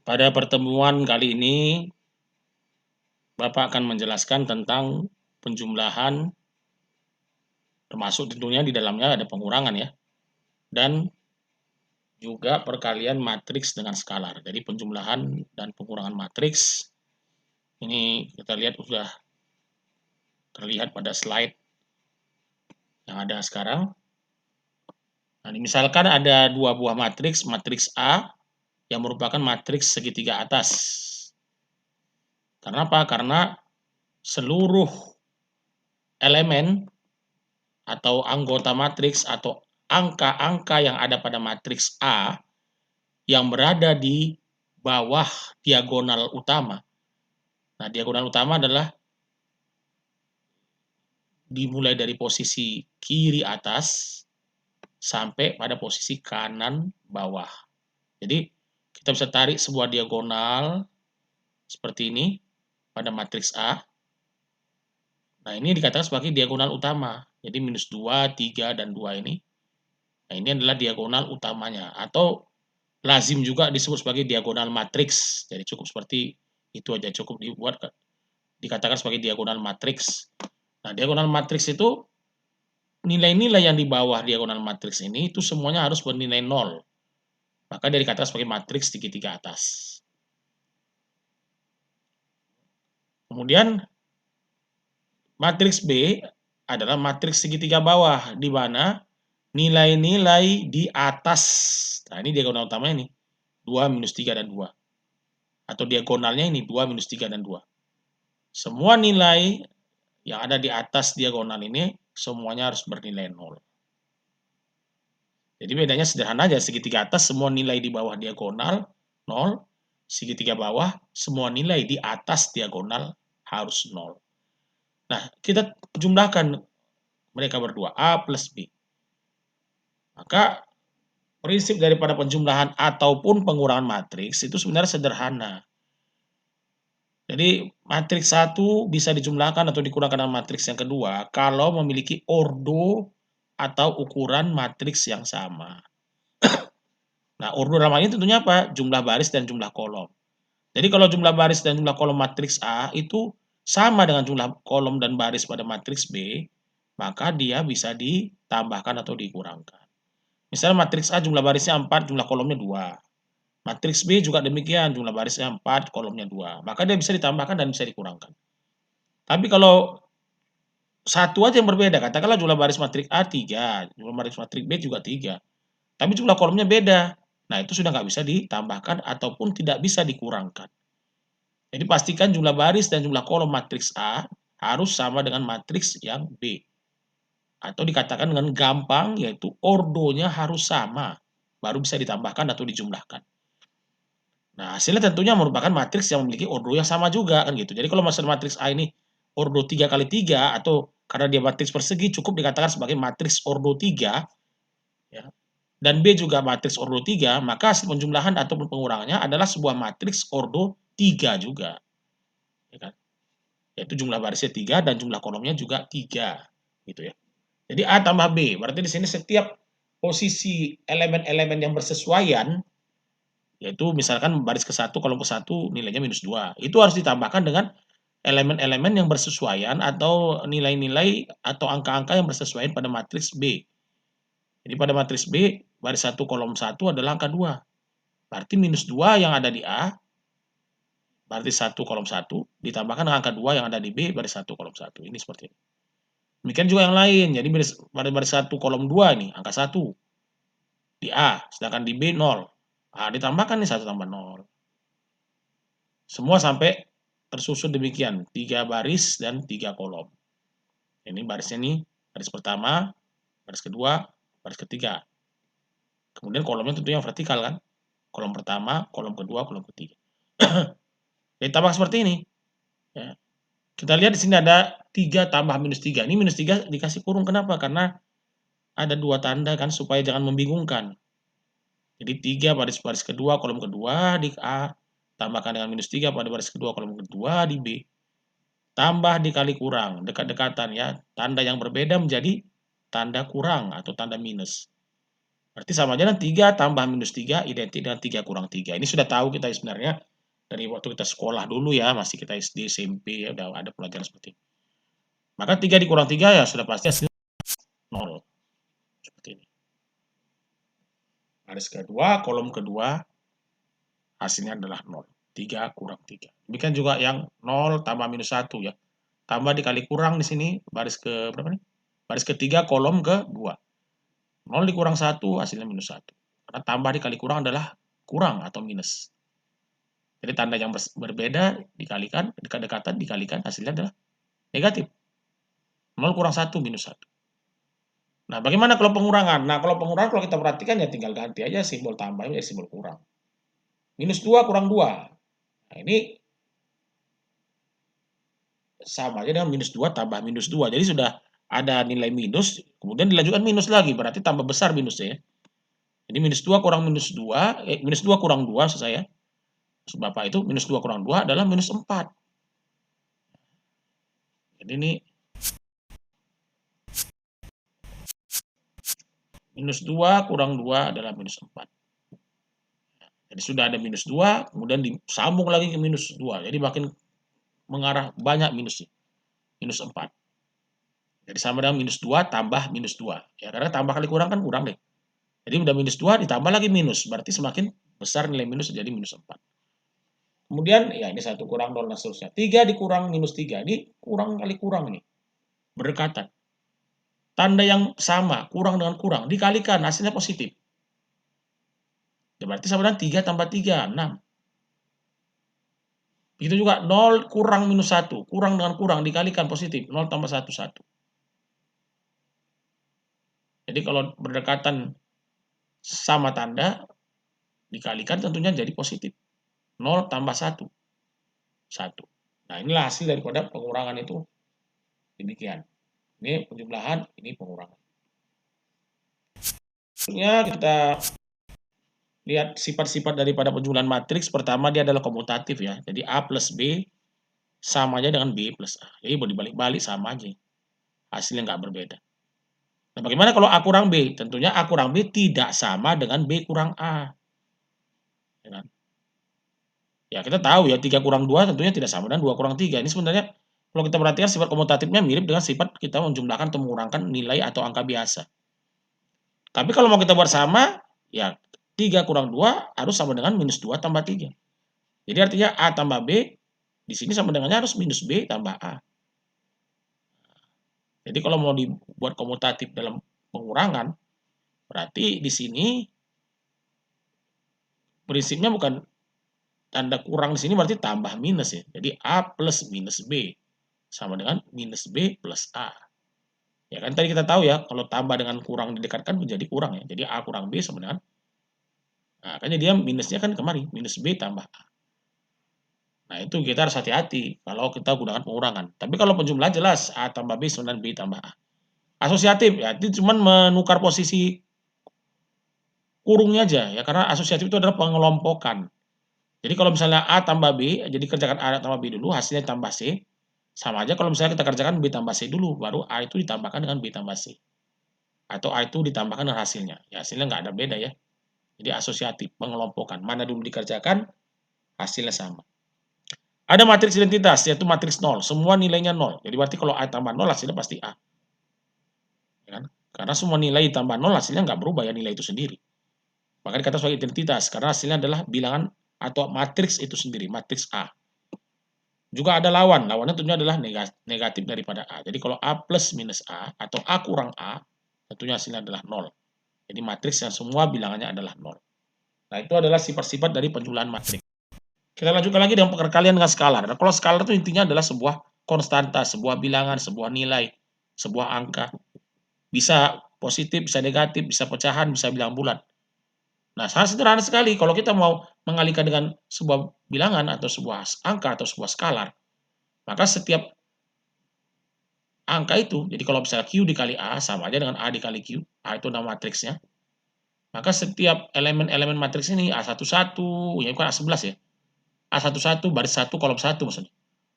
Pada pertemuan kali ini, Bapak akan menjelaskan tentang penjumlahan, termasuk tentunya di dalamnya ada pengurangan ya, dan juga perkalian matriks dengan skalar. Jadi penjumlahan dan pengurangan matriks, ini kita lihat sudah terlihat pada slide yang ada sekarang. Nah, misalkan ada dua buah matriks, matriks A yang merupakan matriks segitiga atas. Karena apa? Karena seluruh elemen atau anggota matriks atau angka-angka yang ada pada matriks A yang berada di bawah diagonal utama. Nah, diagonal utama adalah dimulai dari posisi kiri atas sampai pada posisi kanan bawah. Jadi, kita bisa tarik sebuah diagonal seperti ini pada matriks A. Nah, ini dikatakan sebagai diagonal utama. Jadi, minus 2, 3, dan 2 ini. Nah, ini adalah diagonal utamanya. Atau lazim juga disebut sebagai diagonal matriks. Jadi, cukup seperti itu aja. Cukup dikatakan sebagai diagonal matriks. Nah, diagonal matriks itu nilai-nilai yang di bawah diagonal matriks ini itu semuanya harus bernilai 0. Maka dia dikatakan sebagai matriks segitiga atas. Kemudian matriks B adalah matriks segitiga bawah, di mana nilai-nilai di atas. Nah, ini diagonal utama ini. 2, minus 3, dan 2. Atau diagonalnya ini 2, minus 3, dan 2. Semua nilai yang ada di atas diagonal ini semuanya harus bernilai 0. Jadi bedanya sederhana aja, segitiga atas semua nilai di bawah diagonal 0, segitiga bawah semua nilai di atas diagonal harus 0. Nah, kita jumlahkan mereka berdua, A plus B. Maka prinsip daripada penjumlahan ataupun pengurangan matriks itu sebenarnya sederhana. Jadi matriks 1 bisa dijumlahkan atau dikurangkan dengan matriks yang kedua kalau memiliki ordo atau ukuran matriks yang sama. Nah, ordo dalam hal ini tentunya apa? Jumlah baris dan jumlah kolom. Jadi kalau jumlah baris dan jumlah kolom matriks A itu sama dengan jumlah kolom dan baris pada matriks B, maka dia bisa ditambahkan atau dikurangkan. Misalnya matriks A jumlah barisnya 4, jumlah kolomnya 2. Matriks B juga demikian, jumlah barisnya 4, kolomnya 2. Maka dia bisa ditambahkan dan bisa dikurangkan. Tapi kalau satu aja yang berbeda, katakanlah jumlah baris matriks A 3, jumlah baris matriks B juga 3. Tapi jumlah kolomnya beda. Nah, itu sudah nggak bisa ditambahkan ataupun tidak bisa dikurangkan. Jadi pastikan jumlah baris dan jumlah kolom matriks A harus sama dengan matriks yang B. Atau dikatakan dengan gampang, yaitu ordonya harus sama. Baru bisa ditambahkan atau dijumlahkan. Nah, hasilnya tentunya merupakan matriks yang memiliki ordo yang sama juga, kan gitu. Jadi kalau masalah matriks A ini ordo 3 kali 3, atau karena dia matriks persegi, cukup dikatakan sebagai matriks ordo 3, ya, dan B juga matriks ordo 3, maka hasil penjumlahan ataupun pengurangannya adalah sebuah matriks ordo 3 juga. Ya kan? Yaitu jumlah barisnya 3 dan jumlah kolomnya juga 3. Gitu ya. Jadi A tambah B, berarti di sini setiap posisi elemen-elemen yang bersesuaian, yaitu misalkan baris ke-1, kolom ke-1 nilainya minus 2. Itu harus ditambahkan dengan elemen-elemen yang bersesuaian atau nilai-nilai atau angka-angka yang bersesuaian pada matriks B. Jadi pada matriks B, baris 1, kolom 1 adalah angka 2. Berarti minus 2 yang ada di A, baris 1, kolom 1, ditambahkan dengan angka 2 yang ada di B, baris 1, kolom 1. Ini seperti ini. Demikian juga yang lain. Jadi baris 1, kolom 2 nih, angka 1 di A, sedangkan di B 0. Nah, ditambahkan nih 1 tambah 0. Semua sampai tersusun demikian, 3 baris dan 3 kolom. Ini barisnya nih, baris pertama, baris kedua, baris ketiga. Kemudian kolomnya tentunya vertikal kan. Kolom pertama, kolom kedua, kolom ketiga. Ditambah seperti ini. Ya. Kita lihat di sini ada 3 tambah minus 3. Ini minus 3 dikasih kurung, kenapa? Karena ada 2 tanda kan, supaya jangan membingungkan. Jadi 3 baris kedua, kolom kedua di A, tambahkan dengan minus 3 pada baris kedua, kolom kedua di B. Tambah dikali kurang, dekat-dekatan ya. Tanda yang berbeda menjadi tanda kurang atau tanda minus. Berarti sama aja dengan 3 tambah minus 3 identik dengan 3 kurang 3. Ini sudah tahu kita sebenarnya dari waktu kita sekolah dulu ya, masih kita SD, SMP, ya udah ada pelajaran seperti ini. Maka 3 dikurang 3 ya sudah pasti hasilnya 0. Seperti ini. Baris kedua, kolom kedua, hasilnya adalah 0. 3 kurang 3. Demikian juga yang 0 tambah minus 1 ya. Tambah dikali kurang di sini, baris ke berapa nih? Baris ketiga, kolom kedua. 0 dikurang 1, hasilnya minus 1. Karena tambah dikali kurang adalah kurang atau minus. Jadi tanda yang berbeda dikalikan, dekat-dekatan dikalikan, hasilnya adalah negatif. 0 kurang 1, minus 1. Nah, bagaimana kalau pengurangan? Nah, kalau pengurangan kalau kita perhatikan ya tinggal ganti aja simbol tambah ya simbol kurang. Minus 2 kurang 2. Nah, ini sama aja dengan minus 2 tambah minus 2. Jadi sudah ada nilai minus, kemudian dilanjutkan minus lagi, berarti tambah besar minusnya ya. Jadi minus 2 kurang minus 2, minus 2 kurang 2 maksud saya. Maksud Bapak itu minus 2 kurang 2 adalah minus 4. Jadi ini minus 2 kurang 2 adalah minus 4. Jadi sudah ada minus 2, kemudian disambung lagi ke minus 2. Jadi makin mengarah banyak minusnya. Minus 4. Jadi sama dengan minus 2 tambah minus 2. Ya, karena tambah kali kurang kan kurang deh. Jadi udah minus 2 ditambah lagi minus. Berarti semakin besar nilai minus jadi minus 4. Kemudian ya ini 1 kurang 0 dan seterusnya. 3 dikurang minus 3. Ini kurang kali kurang ini. Berdekatan. Tanda yang sama, kurang dengan kurang, dikalikan, hasilnya positif. Ya, berarti sama dengan 3 tambah 3, 6. Begitu juga 0 kurang minus 1, kurang dengan kurang, dikalikan positif, 0 tambah 1, 1. Jadi kalau berdekatan sama tanda, dikalikan tentunya jadi positif. 0 tambah 1, 1. Nah, inilah hasil daripada pengurangan itu demikian. Ini penjumlahan, ini pengurangan. Selanjutnya kita lihat sifat-sifat daripada penjumlahan matriks. Pertama dia adalah komutatif ya. Jadi A plus B sama aja dengan B plus A. Jadi boleh dibalik-balik sama aja. Hasilnya nggak berbeda. Nah, bagaimana kalau A kurang B? Tentunya A kurang B tidak sama dengan B kurang A. Ya kan? Ya kita tahu ya 3 kurang 2 tentunya tidak sama dengan 2 kurang 3. Ini sebenarnya kalau kita perhatikan sifat komutatifnya mirip dengan sifat kita menjumlahkan atau mengurangkan nilai atau angka biasa. Tapi kalau mau kita buat sama, ya 3 kurang 2 harus sama dengan minus 2 tambah 3. Jadi artinya A tambah B, di sini sama dengannya harus minus B tambah A. Jadi kalau mau dibuat komutatif dalam pengurangan, berarti di sini prinsipnya bukan tanda kurang di sini berarti tambah minus ya. Jadi A plus minus B sama dengan minus B plus A. Ya kan tadi kita tahu ya, kalau tambah dengan kurang didekatkan menjadi kurang ya. Jadi A kurang B sama dengan, nah makanya dia minusnya kan kemari, minus B tambah A. Nah itu kita harus hati-hati kalau kita gunakan pengurangan. Tapi kalau penjumlahan jelas A tambah B sama dengan B tambah A. Asosiatif ya, itu cuma menukar posisi kurungnya aja ya, karena asosiatif itu adalah pengelompokan. Jadi kalau misalnya A tambah B, jadi kerjakan A tambah B dulu, hasilnya tambah C. Sama aja kalau misalnya kita kerjakan B tambah C dulu, baru A itu ditambahkan dengan B tambah C. Atau A itu ditambahkan dengan hasilnya. Ya hasilnya nggak ada beda ya. Jadi asosiatif, pengelompokan. Mana dulu dikerjakan, hasilnya sama. Ada matriks identitas, yaitu matriks 0. Semua nilainya 0. Jadi berarti kalau A tambah 0, hasilnya pasti A. Ya kan? Karena semua nilai tambah 0, hasilnya nggak berubah ya nilai itu sendiri. Maka dikatakan sebagai identitas, karena hasilnya adalah bilangan atau matriks itu sendiri, matriks A. Juga ada lawan, lawannya tentunya adalah negatif daripada A. Jadi kalau A plus minus A atau A kurang A, tentunya hasilnya adalah 0. Jadi matriks yang semua bilangannya adalah 0. Nah itu adalah sifat-sifat dari penjumlahan matriks. Kita lanjutkan lagi dengan perkalian dengan skalar. Nah, kalau skalar itu intinya adalah sebuah konstanta, sebuah bilangan, sebuah nilai, sebuah angka. Bisa positif, bisa negatif, bisa pecahan, bisa bilangan bulat. Nah, sangat sederhana sekali kalau kita mau mengalihkan dengan sebuah bilangan atau sebuah angka atau sebuah skalar, maka setiap angka itu, jadi kalau misalnya Q dikali A sama aja dengan A dikali Q, A itu nama matriksnya, maka setiap elemen-elemen matriks ini A11, ya bukan A11 ya, A11 baris 1 kolom 1 maksudnya,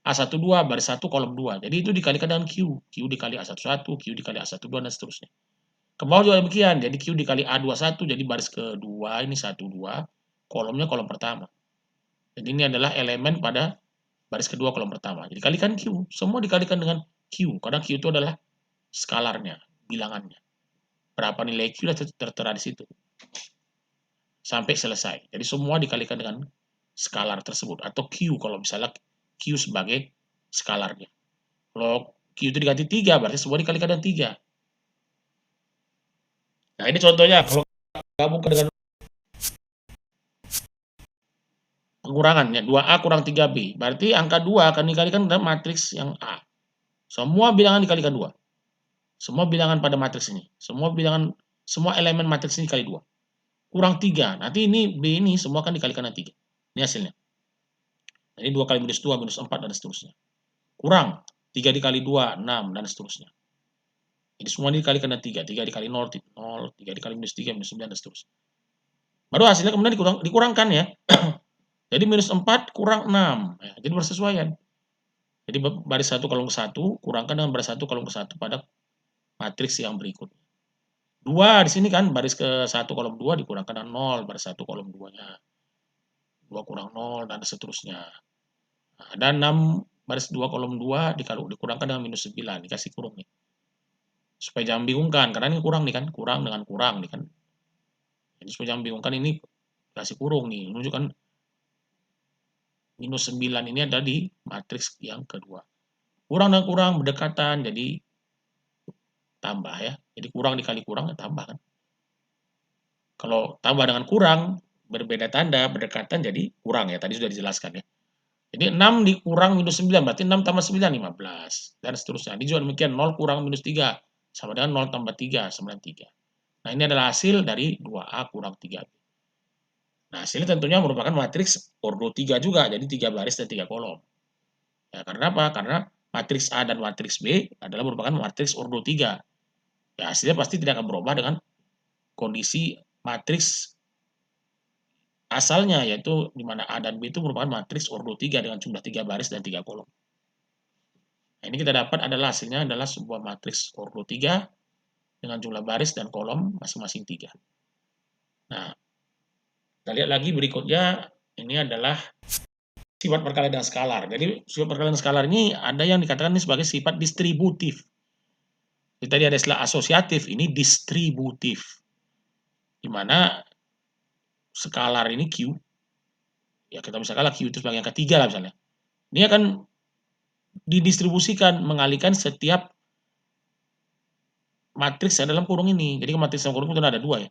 A12 baris 1 kolom 2, jadi itu dikalikan dengan Q, Q dikali A11, Q dikali A12 dan seterusnya. Ke bawah juga demikian, jadi Q dikali A21, jadi baris kedua, ini 1, 2, kolomnya kolom pertama. Jadi ini adalah elemen pada baris kedua kolom pertama. Jadi kalikan Q, semua dikalikan dengan Q, karena Q itu adalah skalarnya, bilangannya. Berapa nilai Q sudah tertera di situ. Sampai selesai. Jadi semua dikalikan dengan skalar tersebut, atau Q kalau misalnya Q sebagai skalarnya. Kalau Q itu diganti 3, berarti semua dikalikan dengan 3. Nah, ini contohnya, kalau gabungkan dengan pengurangannya, 2A kurang 3B. Berarti angka 2 akan dikalikan dengan matriks yang A. Semua bilangan dikalikan 2. Semua bilangan pada matriks ini. Semua elemen matriks ini dikali 2. Kurang 3. Nanti ini B ini semua akan dikalikan dengan 3. Ini hasilnya. Jadi 2 kali minus 2, minus 4, dan seterusnya. Kurang. 3 dikali 2, 6, dan seterusnya. Jadi semua dikalikan dengan 3. 3 dikali 0, 0. 3 dikali minus 3, minus 9, dan seterusnya. Baru hasilnya kemudian dikurangkan ya. Jadi minus 4 kurang 6. Ya, jadi bersesuaian. Jadi baris 1 kolom ke 1, kurangkan dengan baris 1 kolom ke 1 pada matriks yang berikutnya. 2 di sini kan, baris ke 1 kolom 2 dikurangkan dengan 0, baris 1 kolom 2-nya. 2 kurang 0, dan seterusnya. Nah, dan 6 baris 2 kolom 2 dikurangkan dengan minus 9, dikasih kurung nih. Supaya jangan bingungkan, karena ini kurang nih kan, kurang dengan kurang nih kan. Jadi supaya jangan bingungkan, ini kasih kurung nih, menunjukkan minus 9 ini ada di matriks yang kedua. Kurang dan kurang berdekatan, jadi tambah ya. Jadi kurang dikali kurang, ya tambah kan. Kalau tambah dengan kurang, berbeda tanda, berdekatan, jadi kurang ya. Tadi sudah dijelaskan ya. Jadi 6 dikurang minus 9, berarti 6 tambah 9, 15. Dan seterusnya. Ini juga demikian, 0 kurang minus 3, sama dengan 0 tambah 3, 93. Nah, ini adalah hasil dari 2A kurang 3B. Nah, hasilnya tentunya merupakan matriks ordo 3 juga, jadi 3 baris dan 3 kolom. Ya, karena apa? Karena matriks A dan matriks B adalah merupakan matriks ordo 3. Ya, hasilnya pasti tidak akan berubah dengan kondisi matriks asalnya, yaitu di mana A dan B itu merupakan matriks ordo 3 dengan jumlah 3 baris dan 3 kolom. Nah, ini kita dapat adalah hasilnya adalah sebuah matriks ordo 3 dengan jumlah baris dan kolom masing-masing 3. Nah, kita lihat lagi berikutnya, ini adalah sifat perkalian dengan skalar. Jadi, sifat perkalian dengan skalar ini ada yang dikatakan ini sebagai sifat distributif. Jadi, tadi ada istilah asosiatif, ini distributif. Di mana skalar ini Q, ya kita misalkan Q itu sebagai yang ketiga lah misalnya. Ini akan didistribusikan, mengalihkan setiap matriks yang dalam kurung ini. Jadi matriks dalam kurung itu ada 2 ya.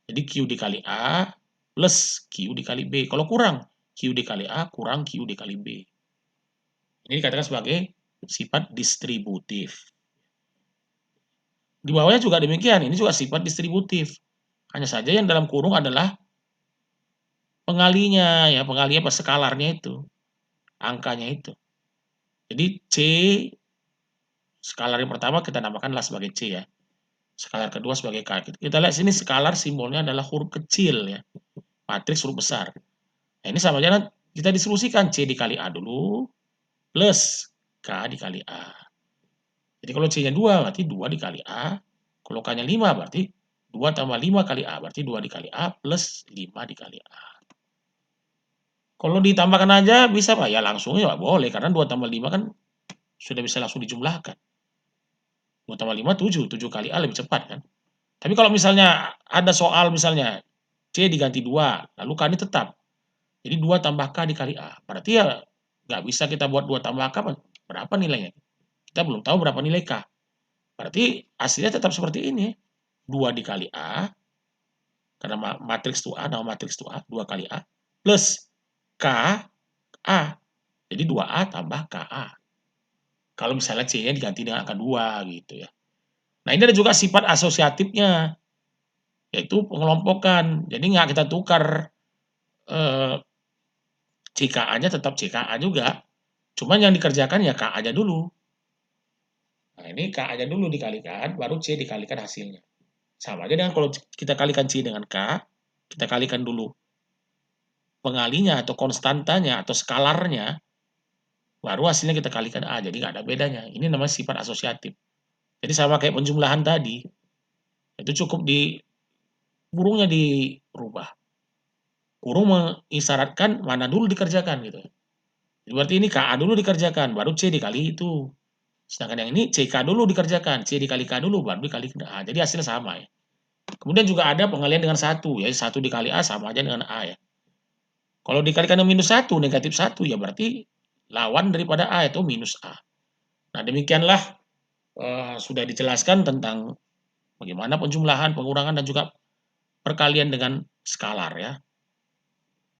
Jadi Q dikali A plus Q dikali B. Kalau kurang, Q dikali A kurang Q dikali B. Ini dikatakan sebagai sifat distributif. Di bawahnya juga demikian, ini juga sifat distributif. Hanya saja yang dalam kurung adalah pengalinya, ya pengalinya pas skalarnya itu, angkanya itu. Jadi C, skalar yang pertama kita namakanlah sebagai C ya. Skalar kedua sebagai K. Kita lihat sini skalar simbolnya adalah huruf kecil ya. Matriks huruf besar. Nah, ini sama aja kita distribusikan C dikali A dulu plus K dikali A. Jadi kalau C-nya 2 berarti 2 dikali A. Kalau K-nya 5 berarti 2 tambah 5 kali A. Berarti 2 dikali A plus 5 dikali A. Kalau ditambahkan aja bisa Pak? Ya langsung ya boleh. Karena 2 tambah 5 kan sudah bisa langsung dijumlahkan. 2 tambah 5, 7. 7 kali A lebih cepat kan. Tapi kalau misalnya ada soal misalnya C diganti 2, lalu K ini tetap. Jadi 2 tambah K dikali A. Berarti ya nggak bisa kita buat 2 tambah K, berapa nilainya? Kita belum tahu berapa nilai K. Berarti hasilnya tetap seperti ini. 2 dikali A, karena matriks itu A, nama matriks itu A, 2 kali A, plus K, A. Jadi 2A tambah KA. Kalau misalnya C-nya diganti dengan angka 2 gitu ya. Nah, ini ada juga sifat asosiatifnya, yaitu pengelompokan. Jadi nggak kita tukar CKA-nya tetap CKA juga. Cuman yang dikerjakan ya K aja dulu. Nah, ini K aja dulu dikalikan, baru C dikalikan hasilnya. Sama aja dengan kalau kita kalikan C dengan K, kita kalikan dulu pengalinya atau konstantanya atau skalarnya, baru hasilnya kita kalikan A. Jadi nggak ada bedanya. Ini namanya sifat asosiatif. Jadi sama kayak penjumlahan tadi. Itu cukup kurungnya dirubah. Kurung mengisyaratkan mana dulu dikerjakan gitu. Berarti ini KA dulu dikerjakan, baru C dikali itu. Sedangkan yang ini CK dulu dikerjakan, C dikali K dulu, baru dikali A. Jadi hasilnya sama ya. Kemudian juga ada pengalian dengan 1, ya 1 dikali A sama aja dengan A ya. Kalau dikalikan dengan minus 1, negatif 1, ya berarti lawan daripada A itu minus A. Nah demikianlah sudah dijelaskan tentang bagaimana penjumlahan, pengurangan, dan juga perkalian dengan skalar ya.